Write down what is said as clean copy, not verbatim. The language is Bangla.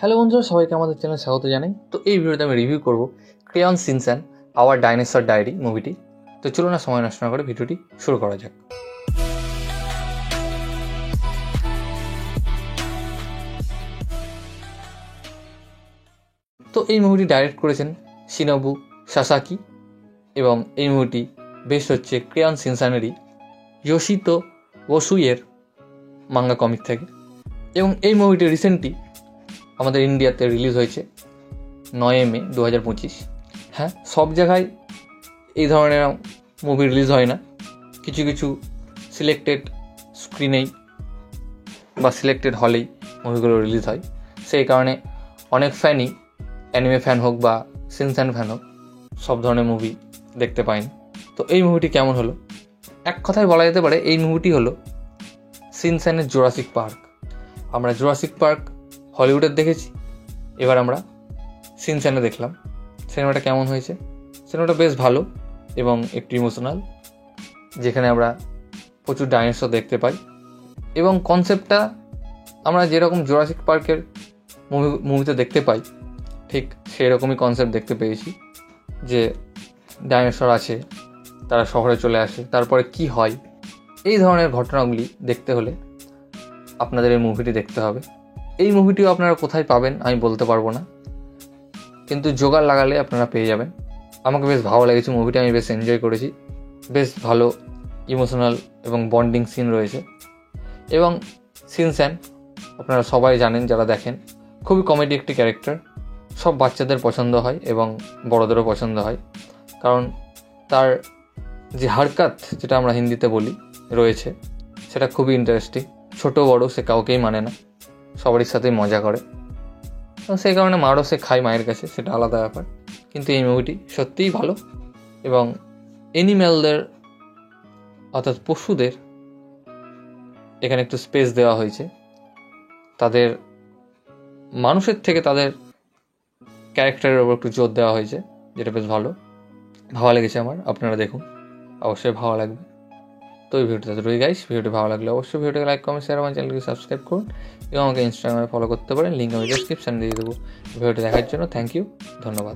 হ্যালো বন্ধুরা, সবাইকে আমাদের চ্যানেলে স্বাগত জানাই। তো এই ভিডিওতে আমি রিভিউ করব Crayon Shinchan our dinosaur diary মুভিটি। তো চলো না সময় নষ্ট না করে ভিডিওটি শুরু করা যাক। তো এই মুভিটি ডাইরেক্ট করেছেন শিনোবু সাসাকি এবং এই মুভিটি বেস্ট হচ্ছে ক্রেয়ন শিনচ্যানেরই ইয়োশিতো ওসুইয়ের মাঙ্গা কমিক থেকে। এবং এই মুভিটি রিসেন্টলি আমাদের ইন্ডিয়াতে রিলিজ হয়েছে 9 মে 2025। হ্যাঁ, সব জায়গায় এই ধরনের মুভি রিলিজ হয় না, কিছু কিছু সিলেক্টেড স্ক্রিনেই বা সিলেক্টেড হলেই মুভিগুলো রিলিজ হয়। সেই কারণে অনেক ফ্যানই, অ্যানিমে ফ্যান হোক বা শিনচ্যান ফ্যান হোক, সব ধরনের মুভি দেখতে পায়নি। তো এই মুভিটি কেমন হলো? এক কথায় বলা যেতে পারে এই মুভিটি হলো শিনচ্যানের জুরাসিক পার্ক। আমরা জুরাসিক পার্ক হলিউডের দেখেছি, এবার আমরা শিনচ্যানে দেখলাম। সিনেমাটা কেমন হয়েছে? সিনেমাটা বেশ ভালো এবং একটু ইমোশনাল, যেখানে আমরা প্রচুর ডাইনোসর দেখতে পাই এবং কনসেপ্টটা আমরা যেরকম জুরাসিক পার্কের মুভিতে দেখতে পাই ঠিক সেই রকমই কনসেপ্ট দেখতে পেয়েছি, যে ডাইনোসর আছে, তারা শহরে চলে আসে, তারপরে কি হয়, এই ধরনের ঘটনাগুলি দেখতে হলে আপনাদের এই মুভিটি দেখতে হবে। এই মুভিটিও আপনারা কোথায় পাবেন আমি বলতে পারবো না, কিন্তু জোগাড় লাগালে আপনারা পেয়ে যাবেন। আমাকে বেশ ভালো লেগেছে মুভিটা, আমি বেশ এনজয় করেছি। বেশ ভালো ইমোশনাল এবং বন্ডিং সিন রয়েছে। এবং শিনচ্যান আপনারা সবাই জানেন, যারা দেখেন, খুবই কমেডি একটি ক্যারেক্টার। সব বাচ্চাদের পছন্দ হয় এবং বড়োদেরও পছন্দ হয়, কারণ তার যে হারকাত, যেটা আমরা হিন্দিতে বলি, রয়েছে, সেটা খুবই ইন্টারেস্টিং। ছোট বড় সে কাউকেই মানে না, সবারই সাথেই মজা করে। এবং সেই কারণে মারও সে খায় মায়ের কাছে, সেটা আলাদা ব্যাপার। কিন্তু এই মুভিটি সত্যিই ভালো এবং অ্যানিম্যালদের, অর্থাৎ পশুদের, এখানে একটু স্পেস দেওয়া হয়েছে। তাদের মানুষের থেকে তাদের ক্যারেক্টারের ওপর একটু জোর দেওয়া হয়েছে, যেটা বেশ ভালো লেগেছে আমার। আপনারা দেখুন, অবশ্যই ভালো লাগবে। তো এই ভিডিওটা রয়ে গাইস, ভিডিওটি ভালো লাগলে অবশ্যই ভিডিওটাকে লাইক, কমেন্ট, শেয়ার, আমার চ্যানেলকে সাবস্ক্রাইব করুন এবং আমাকে ইনস্টাগ্রামে ফলো করতে পারেন, লিঙ্ক আমি ডেসক্রিপশানে দিয়ে দেবো। ভিডিওটি দেখার জন্য থ্যাংক ইউ, ধন্যবাদ।